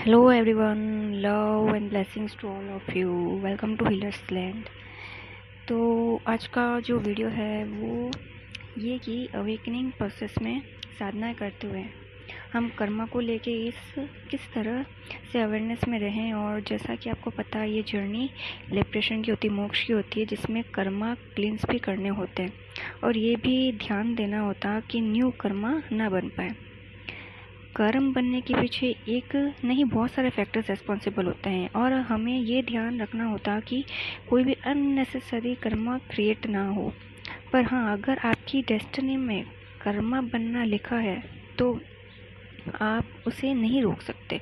Hello everyone, love and blessings to all of you. Welcome to Healers Land. तो आज का जो video है वो ये कि अवेकनिंग प्रोसेस में साधना करते हुए हम कर्मा को लेके किस तरह से अवेयरनेस में रहें। और जैसा कि आपको पता है ये जर्नी लिबरेशन की होती है, मोक्ष की होती है, जिसमें कर्मा क्लींस भी करने होते हैं और ये भी ध्यान देना होता कि न्यू कर्मा ना बन पाए। कर्म बनने के पीछे एक नहीं बहुत सारे फैक्टर्स रिस्पॉन्सिबल होते हैं और हमें ये ध्यान रखना होता कि कोई भी अननेसेसरी कर्मा क्रिएट ना हो। पर हाँ, अगर आपकी डेस्टिनी में कर्मा बनना लिखा है तो आप उसे नहीं रोक सकते।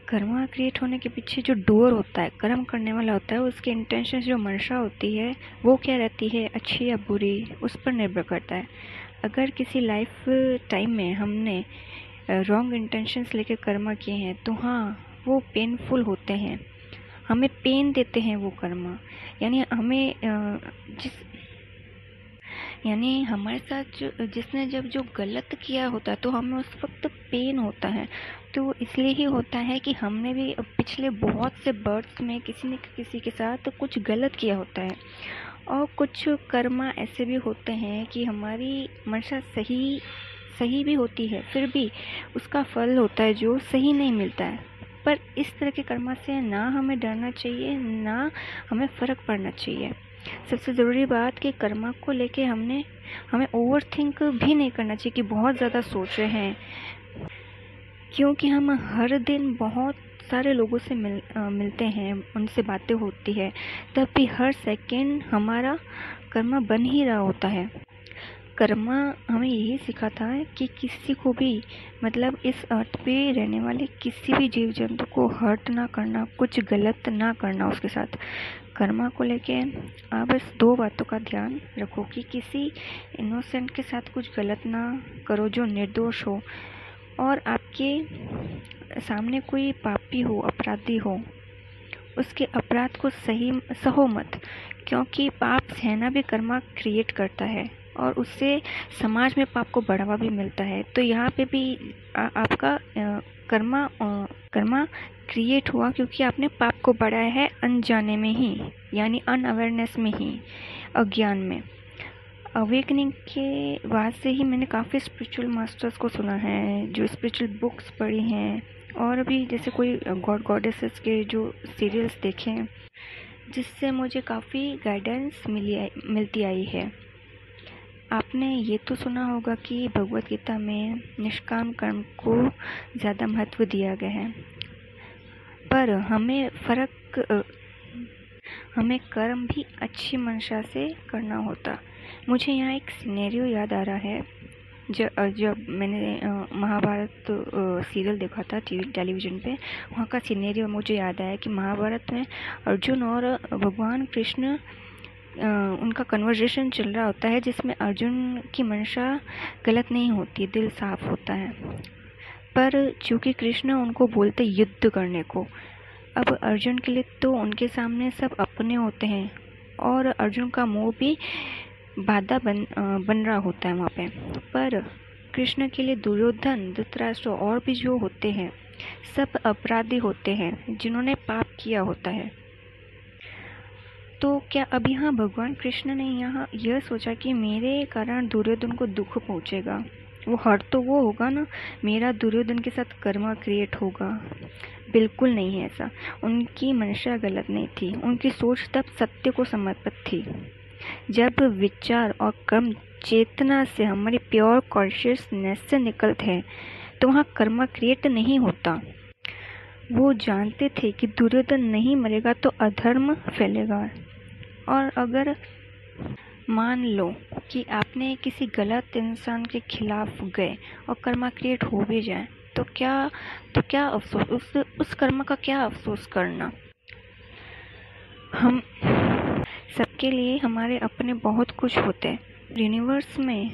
कर्मा क्रिएट होने के पीछे जो डोर होता है, कर्म करने वाला होता है, उसकी इंटेंशन जो मंशा होती है वो क्या रहती है, अच्छी या बुरी, उस पर निर्भर करता है। अगर किसी लाइफ टाइम में हमने रॉन्ग इंटेंशंस लेके कर्मा किए हैं तो हाँ, वो पेनफुल होते हैं, हमें पेन देते हैं वो कर्मा। यानी हमारे साथ जिसने जब जो गलत किया होता है तो हमें उस वक्त पेन होता है। तो इसलिए ही होता है कि हमने भी पिछले बहुत से बर्थ्स में किसी न किसी के साथ कुछ गलत किया होता है। और कुछ कर्मा ऐसे भी होते हैं कि हमारी मंशा सही भी होती है, फिर भी उसका फल होता है जो सही नहीं मिलता है। पर इस तरह के कर्मा से ना हमें डरना चाहिए, ना हमें फ़र्क पड़ना चाहिए। सबसे ज़रूरी बात कि कर्मा को लेके हमें ओवर थिंक भी नहीं करना चाहिए कि बहुत ज़्यादा सोच रहे हैं, क्योंकि हम हर दिन बहुत सारे लोगों से मिलते हैं, उनसे बातें होती है, तब भी हर सेकंड हमारा कर्मा बन ही रहा होता है। कर्मा हमें यही सिखाता है कि किसी को भी, मतलब इस अर्थ पे रहने वाले किसी भी जीव जंतु को हर्ट ना करना, कुछ गलत ना करना उसके साथ। कर्मा को लेके आप बस दो बातों का ध्यान रखो कि किसी इनोसेंट के साथ कुछ गलत ना करो जो निर्दोष हो, और आपके सामने कोई पापी हो, अपराधी हो, उसके अपराध को सहो मत, क्योंकि पाप सहना भी कर्मा क्रिएट करता है और उससे समाज में पाप को बढ़ावा भी मिलता है। तो यहाँ पे भी आपका कर्मा क्रिएट हुआ क्योंकि आपने पाप को बढ़ाया है अनजाने में ही, यानी अनअवेयरनेस में ही, अज्ञान में। अवेकनिंग के बाद से ही मैंने काफ़ी स्पिरिचुअल मास्टर्स को सुना है, जो स्पिरिचुअल बुक्स पढ़ी हैं, और अभी जैसे कोई गॉड गॉडेसेस के जो सीरियल्स देखे हैं, जिससे मुझे काफ़ी गाइडेंस मिलती आई है। आपने ये तो सुना होगा कि भगवत गीता में निष्काम कर्म को ज़्यादा महत्व दिया गया है, पर हमें कर्म भी अच्छी मंशा से करना होता। मुझे यहाँ एक सिनेरियो याद आ रहा है। जब मैंने महाभारत सीरियल देखा था टेलीविज़न पे, वहाँ का सिनेरियो मुझे याद आया कि महाभारत में अर्जुन और भगवान कृष्ण उनका कन्वर्सेशन चल रहा होता है, जिसमें अर्जुन की मंशा गलत नहीं होती, दिल साफ होता है। पर चूँकि कृष्ण उनको बोलते युद्ध करने को, अब अर्जुन के लिए तो उनके सामने सब अपने होते हैं और अर्जुन का मुंह भी बाधा बन रहा होता है वहाँ पे। पर कृष्ण के लिए दुर्योधन, धृतराष्ट्र और भी जो होते हैं सब अपराधी होते हैं, जिन्होंने पाप किया होता है। तो क्या अब यहाँ भगवान कृष्ण ने यहाँ यह सोचा कि मेरे कारण दुर्योधन को दुख पहुँचेगा, वो हर्ट तो वो होगा ना, मेरा दुर्योधन के साथ कर्मा क्रिएट होगा? बिल्कुल नहीं है ऐसा। उनकी मंशा गलत नहीं थी, उनकी सोच तब सत्य को समर्पित थी। जब विचार और कर्म चेतना से, हमारी प्योर कॉन्शियसनेस से निकलते हैं, तो वहाँ कर्मा क्रिएट नहीं होता। वो जानते थे कि दुर्योधन नहीं मरेगा तो अधर्म फैलेगा। और अगर मान लो कि आपने किसी गलत इंसान के खिलाफ गए और कर्मा क्रिएट हो भी जाए, तो क्या अफसोस, उस कर्मा का क्या अफसोस करना। हम सबके लिए हमारे अपने बहुत कुछ होते हैं। यूनिवर्स में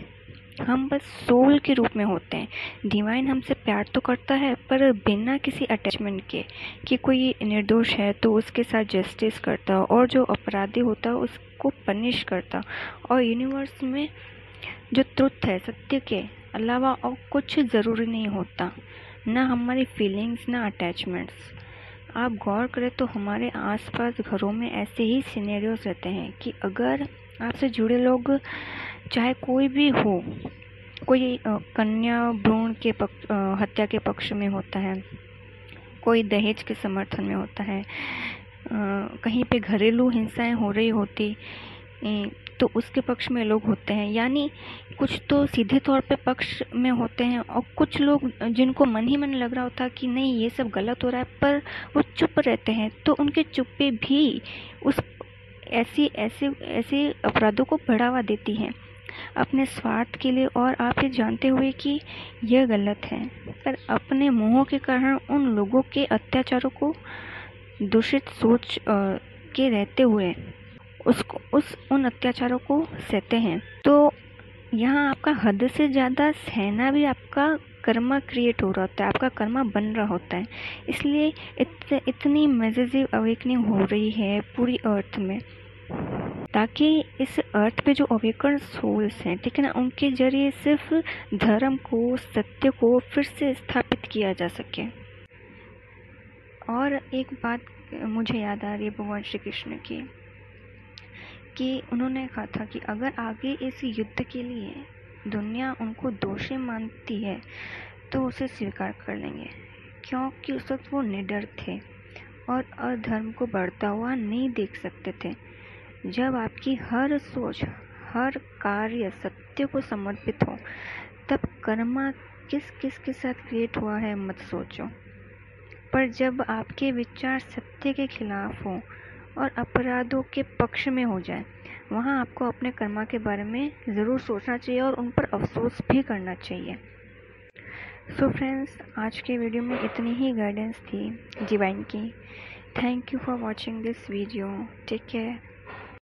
हम बस सोल के रूप में होते हैं। डिवाइन हमसे प्यार तो करता है, पर बिना किसी अटैचमेंट के कि कोई निर्दोष है तो उसके साथ जस्टिस करता, और जो अपराधी होता है उसको पनिश करता। और यूनिवर्स में जो ट्रुथ है, सत्य के अलावा और कुछ ज़रूरी नहीं होता। ना हमारी फीलिंग्स, ना अटैचमेंट्स। आप गौर करें तो हमारे आसपास घरों में ऐसे ही सिनेरियोज रहते हैं कि अगर आपसे जुड़े लोग चाहे कोई भी हो, कोई कन्या भ्रूण के हत्या के पक्ष में होता है, कोई दहेज के समर्थन में होता है, कहीं पे घरेलू हिंसाएं हो रही होती तो उसके पक्ष में लोग होते हैं। यानी कुछ तो सीधे तौर पे पक्ष में होते हैं और कुछ लोग जिनको मन ही मन लग रहा होता है कि नहीं ये सब गलत हो रहा है, पर वो चुप रहते हैं। तो उनके चुप्पे भी उस ऐसे अपराधों को बढ़ावा देती हैं अपने स्वार्थ के लिए, और आप ये जानते हुए कि यह गलत है, पर अपने मोह के कारण उन लोगों के अत्याचारों को दूषित सोच के रहते हुए उन अत्याचारों को सहते हैं। तो यहाँ आपका हद से ज़्यादा सहना भी आपका कर्मा क्रिएट हो रहा होता है, आपका कर्मा बन रहा होता है। इसलिए इतनी मैसिव अवेकनिंग हो रही है पूरी अर्थ में, ताकि इस अर्थ पे जो अवेकन सोल्स हैं, ठीक है ना, उनके जरिए सिर्फ धर्म को, सत्य को फिर से स्थापित किया जा सके। और एक बात मुझे याद आ रही है भगवान श्री कृष्ण की, कि उन्होंने कहा था कि अगर आगे इस युद्ध के लिए दुनिया उनको दोषी मानती है तो उसे स्वीकार कर लेंगे, क्योंकि उस वक्त वो निडर थे और अधर्म को बढ़ता हुआ नहीं देख सकते थे। जब आपकी हर सोच, हर कार्य सत्य को समर्पित हो, तब कर्मा किस किस के साथ क्रिएट हुआ है मत सोचो। पर जब आपके विचार सत्य के खिलाफ हो और अपराधों के पक्ष में हो जाए, वहाँ आपको अपने कर्मा के बारे में ज़रूर सोचना चाहिए और उन पर अफसोस भी करना चाहिए। सो फ्रेंड्स, आज के वीडियो में इतनी ही गाइडेंस थी डिवाइन की। Thank you for watching this video. Take care.